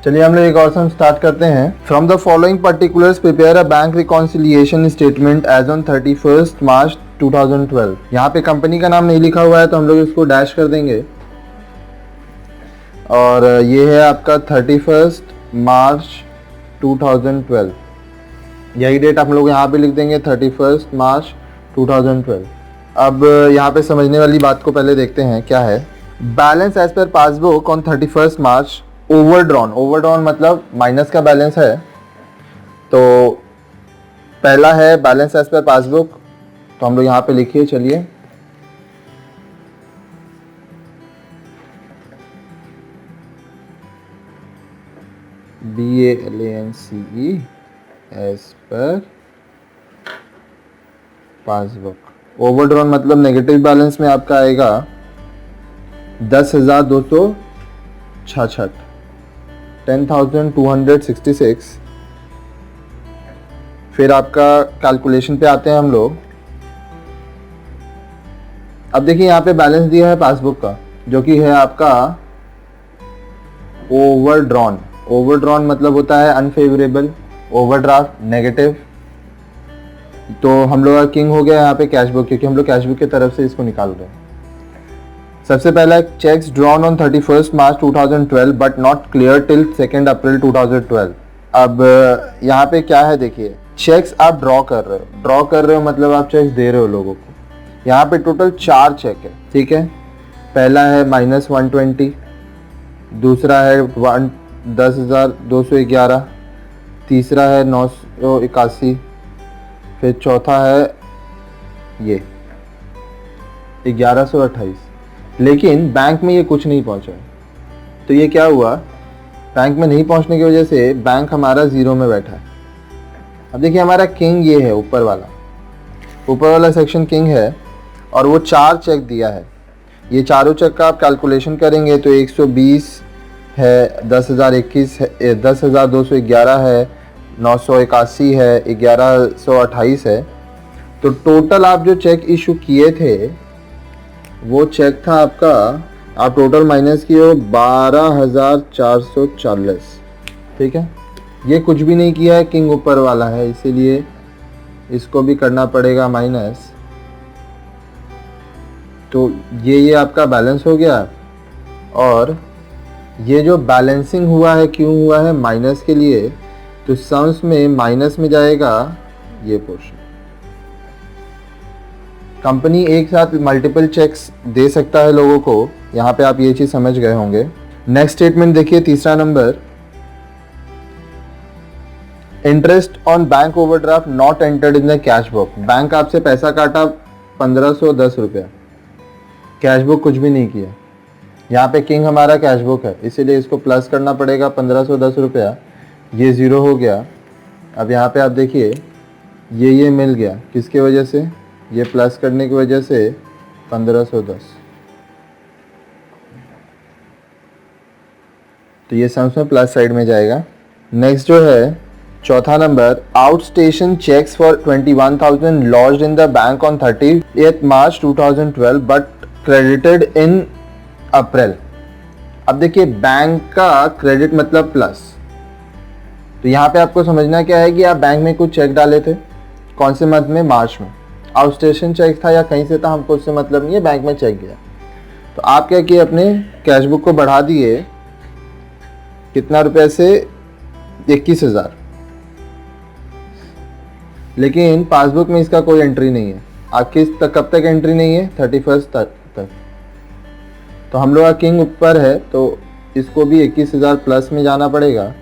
चलिए हम लोग एक और सम स्टार्ट करते हैं। From the following particulars prepare a bank reconciliation statement as on 31 March 2012। यहाँ पे कंपनी का नाम नहीं लिखा हुआ है तो हम लोग इसको डैश कर देंगे और ये है आपका 31 मार्च 2012। यही डेट हम लोग यहाँ पे लिख देंगे 31 मार्च 2012। अब यहाँ पे समझने वाली बात को पहले देखते हैं क्या है। Balance as per passbook on 31 March overdrawn मतलब माइनस का बैलेंस है। तो पहला है बैलेंस एज पर पासबुक, तो हम लोग यहाँ पे लिखिए। चलिए BALANCE as per passbook. Overdrawn मतलब नेगेटिव बैलेंस में आपका आएगा 10,266 10,266। फिर आपका कैलकुलेशन पे आते हैं हम लोग। अब देखिए यहाँ पे बैलेंस दिया है पासबुक का जो कि है आपका ओवरड्रॉन मतलब होता है अनफेवरेबल, ओवरड्राफ्ट नेगेटिव। तो हम लोग का किंग हो गया यहाँ पे कैश बुक, क्योंकि हम लोग कैश बुक की तरफ से इसको निकाल रहे हैं। सबसे पहला cheques drawn on 31 March 2012 but not clear till 2 April 2012। अब यहाँ पे क्या है देखिए, चेक्स आप ड्रॉ कर रहे हो मतलब आप चेक्स दे रहे हो लोगों को। यहाँ पे टोटल 4 चेक है, ठीक है। पहला है -120, दूसरा है 10,211, तीसरा है 981, फिर चौथा है ये 1128। लेकिन बैंक में ये कुछ नहीं पहुंचा। तो ये क्या हुआ, बैंक में नहीं पहुंचने की वजह से बैंक हमारा जीरो में बैठा है। अब देखिए हमारा किंग ये है, ऊपर वाला सेक्शन किंग है और वो 4 चेक दिया है। ये चारों चेक का आप कैलकुलेशन करेंगे तो 120 है, 10,021 है, 10,211 है, 981 है, 1128 है। तो टोटल आप जो चेक इशू किए थे वो चेक था आपका, आप टोटल माइनस किए हो 12,440, ठीक है। ये कुछ भी नहीं किया है, किंग ऊपर वाला है इसीलिए इसको भी करना पड़ेगा माइनस। तो ये आपका बैलेंस हो गया। और ये जो बैलेंसिंग हुआ है क्यों हुआ है, माइनस के लिए। तो सम्स में माइनस में जाएगा ये पोर्शन। कंपनी एक साथ मल्टीपल चेक्स दे सकता है लोगों को, यहाँ पे आप ये चीज़ समझ गए होंगे। नेक्स्ट स्टेटमेंट देखिए, तीसरा number, interest on bank overdraft not entered in the cash book. Bank आपसे पैसा काटा 1,510 रुपया, कैश बुक कुछ भी नहीं किया। यहाँ पे किंग हमारा कैश बुक है इसीलिए इसको प्लस करना पड़ेगा 1,510 रुपया, ये ज़ीरो हो गया। अब यहाँ पे आप देखिए ये मिल गया, किसके वजह से, ये प्लस करने की वजह से 1,510। तो ये सम्स में प्लस साइड में जाएगा। नेक्स्ट जो है चौथा number, out station cheques for 21,000 lodged in the bank on 30 March 2012 but credited in April. अब देखिए बैंक का क्रेडिट मतलब प्लस। तो यहाँ पे आपको समझना क्या है कि आप बैंक में कुछ चेक डाले थे, कौन से मंथ में, मार्च में। आउट स्टेशन चेक था या कहीं से था, हमको उससे मतलब नहीं है, बैंक में चेक गया। तो आप क्या किए, अपने कैश बुक को बढ़ा दिए कितना रुपए से, 21,000। लेकिन पासबुक में इसका कोई एंट्री नहीं है। आप किस तक, कब तक एंट्री नहीं है, 31 तक। तो हम लोग का किंग ऊपर है तो इसको भी 21,000 प्लस में जाना पड़ेगा।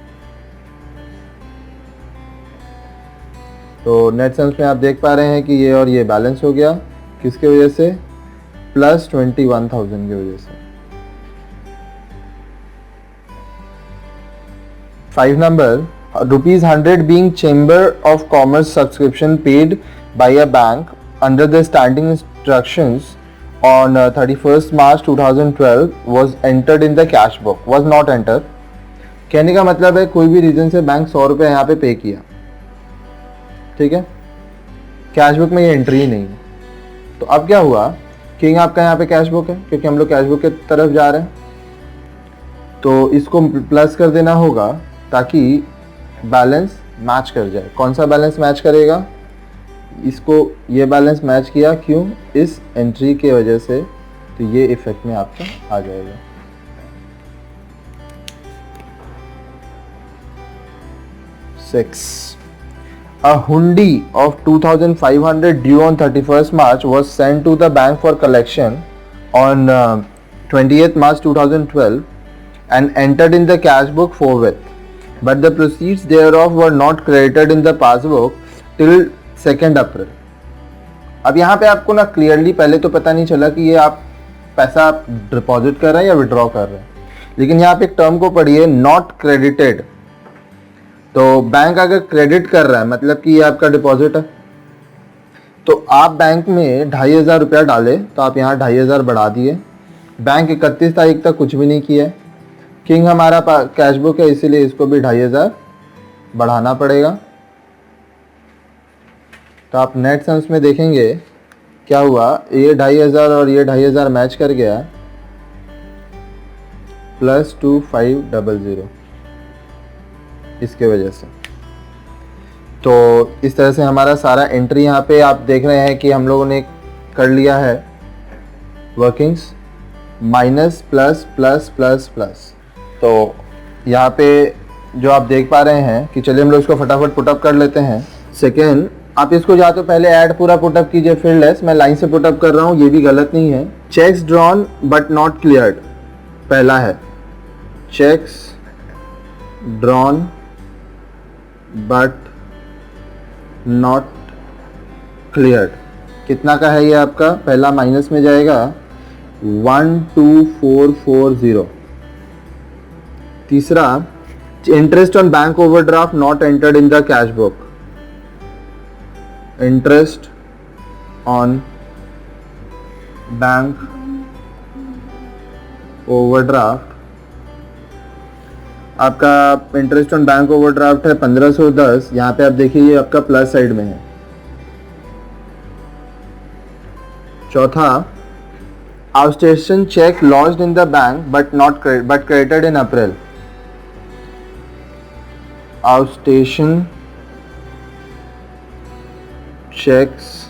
तो नेट सम्स में आप देख पा रहे हैं कि ये और ये बैलेंस हो गया, किसके वजह से, प्लस 21,000 की वजह से। 5 number, ₹100 being Chamber of Commerce subscription paid by a bank under the standing instructions on 31st March 2012 was entered in the cash book, was not entered। कहने का मतलब है कोई भी रीजन से बैंक 100 रुपये यहाँ पे पे किया, ठीक है, कैश बुक में ये एंट्री ही नहीं है। तो अब क्या हुआ, किंग आपका यहाँ पे कैश बुक है क्योंकि हम लोग कैश बुक की तरफ जा रहे हैं। तो इसको प्लस कर देना होगा ताकि बैलेंस मैच कर जाए। कौन सा बैलेंस मैच करेगा? इसको ये बैलेंस मैच किया, क्यों? इस एंट्री के वजह से, तो ये इफेक्ट में आपका आ जाएगा। Six, a hundi of 2500 due on 31st March was sent to the bank for collection on 28th March 2012 and entered in the cash book forthwith, but the proceeds thereof were not credited in the passbook till 2nd April. अब यहाँ पे आपको ना clearly पहले तो पता नहीं चला कि ये आप पैसा डिपॉजिट कर रहे हैं या विड्रॉ कर रहे हैं, लेकिन यहाँ पे एक टर्म को पढ़िए, नॉट क्रेडिटेड। तो बैंक अगर क्रेडिट कर रहा है मतलब कि ये आपका डिपॉजिट है, तो आप बैंक में 2500 रुपया डाले, तो आप यहाँ 2500 बढ़ा दिए। बैंक 31 तारीख तक कुछ भी नहीं किया है, किंग हमारा कैश बुक है, इसीलिए इसको भी 2500 बढ़ाना पड़ेगा। तो आप नेट सम्स में देखेंगे क्या हुआ, ये 2500 और ये 2500 मैच कर गया, +2500 इसके वजह से। तो इस तरह से हमारा सारा एंट्री यहाँ पे आप देख रहे हैं कि हम लोगों ने कर लिया है workings, minus plus plus plus plus. तो यहाँ पे जो आप देख पा रहे हैं कि चलिए हम लोग इसको फटाफट पुटअप कर लेते हैं। सेकेंड, आप इसको या तो पहले ऐड पूरा पुटअप कीजिए फिर लेस, मैं लाइन से पुटअप कर रहा हूँ, ये भी गलत नहीं है। Cheques drawn but not cleared, पहला है cheques drawn but not cleared, कितना का है ये आपका? पहला माइनस में जाएगा 12440। तीसरा, interest on bank overdraft not entered in the cash book, interest on bank overdraft, आपका इंटरेस्ट ऑन बैंक ओवरड्राफ्ट है 1510, यहाँ पे आप देखिए ये आपका प्लस साइड में है। चौथा, outstation cheque lodged in the bank but credited in April, outstation cheques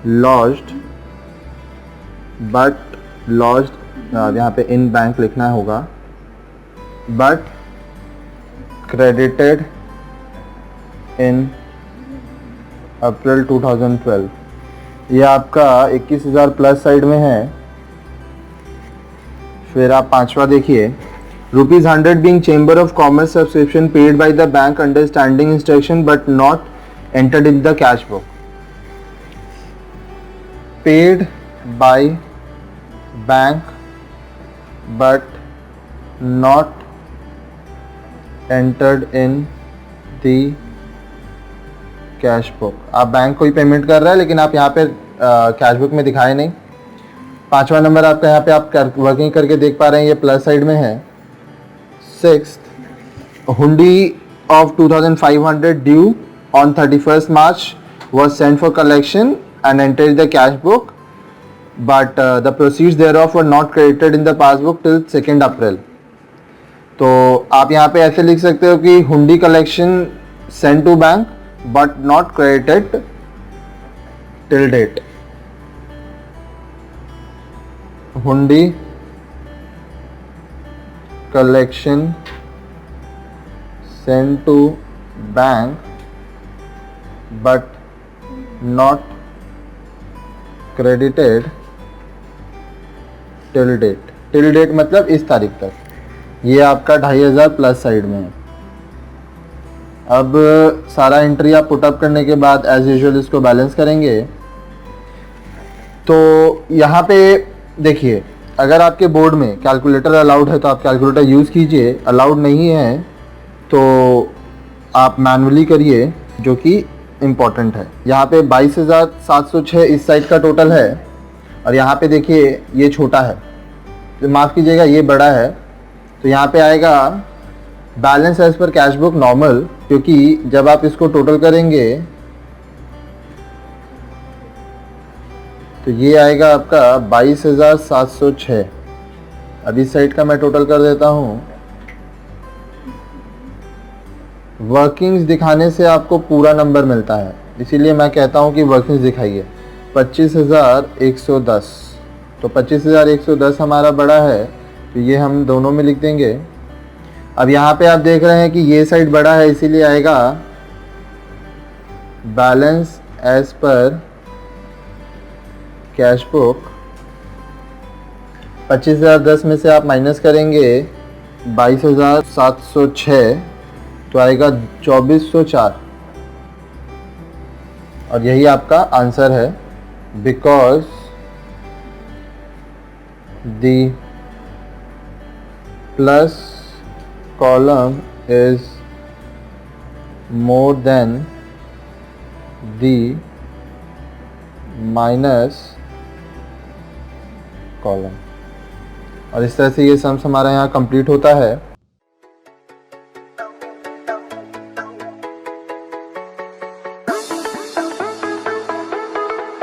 lodged यहाँ पे इन बैंक लिखना होगा, बट क्रेडिटेड इन अप्रैल 2012, ये आपका 21,000 प्लस साइड में है। फिर आप पांचवा देखिए, ₹100 being Chamber of Commerce subscription paid by the bank under standing instruction but not entered in the cash book, paid by bank but not entered in the cash book. आप bank को ही payment कर रहा है लेकिन आप यहाँ पे cash book में दिखाए नहीं। पांचवा नंबर आपका यहाँ पे आप वर्किंग करके देख पा रहे हैं, ये प्लस साइड में है। सिक्स्थ, हुंडी of 2500 due on 31st March was sent for collection and entered the cash book, but the proceeds thereof were not credited in the passbook till 2nd April। तो आप यहाँ पे ऐसे लिख सकते हो कि हुंडी collection send to bank but not credited till date. हुंडी collection send to bank but not credited till date. Till date मतलब इस तारीख तक। ये आपका 2500 प्लस साइड में है। अब सारा एंट्री आप पुटअप करने के बाद एज यूजुअल इसको बैलेंस करेंगे। तो यहाँ पे देखिए, अगर आपके बोर्ड में कैलकुलेटर अलाउड है तो आप कैलकुलेटर यूज़ कीजिए, अलाउड नहीं है तो आप मैनुअली करिए, जो कि इम्पॉर्टेंट है। यहाँ पे 22,706 इस साइड का टोटल है और यहाँ पे देखिए ये छोटा है, तो माफ़ कीजिएगा ये बड़ा है। तो यहाँ पे आएगा balance as per cash book normal, क्योंकि जब आप इसको टोटल करेंगे तो ये आएगा आपका 22,706 अब इस साइड का मैं टोटल कर देता हूँ। वर्किंग्स दिखाने से आपको पूरा नंबर मिलता है, इसीलिए मैं कहता हूँ कि वर्किंग्स दिखाइए। 25,110, तो 25,110 हमारा बड़ा है, तो ये हम दोनों में लिख देंगे। अब यहाँ पे आप देख रहे हैं कि ये साइड बड़ा है, इसीलिए आएगा balance as per cash book. 25,010 में से आप माइनस करेंगे 22,706, तो आएगा 2404, और यही आपका आंसर है। Because the plus column is more than the minus column. और इस तरह से ये सम्स हमारा यहाँ कंप्लीट होता है।